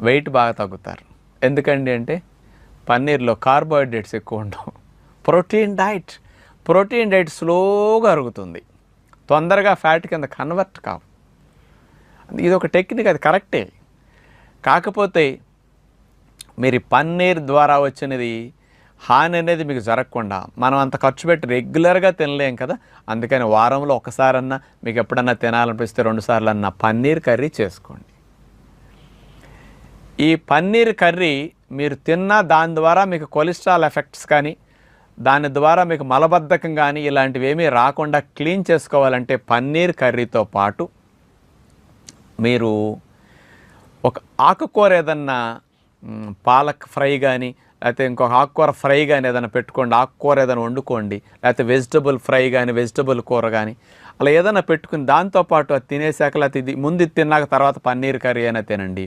Wait బాగా తగ్గుతారు. ఎందుకండి అంటే పన్నీర్లో కార్బోహైడ్రేట్స్ ఎక్కువ ఉండవు. ప్రోటీన్ డైట్ స్లోగా అరుగుతుంది, తొందరగా ఫ్యాట్ కింద కన్వర్ట్ కావు. ఇది ఒక టెక్నిక్, అది కరెక్టే. కాకపోతే మీరు పన్నీర్ ద్వారా వచ్చినది హాని అనేది మీకు జరగకుండా మనం అంత ఖర్చు పెట్టి రెగ్యులర్గా తినలేం కదా. అందుకని వారంలో ఒకసారన్నా మీకు ఎప్పుడన్నా తినాలనిపిస్తే 2 సార్లన్నా పన్నీర్ కర్రీ చేసుకోండి. ఈ పన్నీర్ కర్రీ మీరు తిన్నా దాని ద్వారా మీకు కొలెస్ట్రాల్ ఎఫెక్ట్స్ కానీ, దాని ద్వారా మీకు మలబద్ధకం కానీ ఇలాంటివి ఏమీ రాకుండా క్లీన్ చేసుకోవాలంటే పన్నీర్ కర్రీతో పాటు మీరు ఒక ఆకుకూర ఏదన్నా పాలక్ ఫ్రై కానీ, లేకపోతే ఇంకొక ఆకుకూర ఫ్రై కానీ ఏదైనా పెట్టుకోండి. ఆకుకూర ఏదైనా వండుకోండి, లేకపోతే వెజిటబుల్ ఫ్రై కానీ, వెజిటబుల్ కూర కానీ అలా ఏదైనా పెట్టుకుని దాంతోపాటు అది తినేసాక, లేకపోతే ఇది ముందు తిన్నాక తర్వాత పన్నీర్ కర్రీ అయినా తినండి.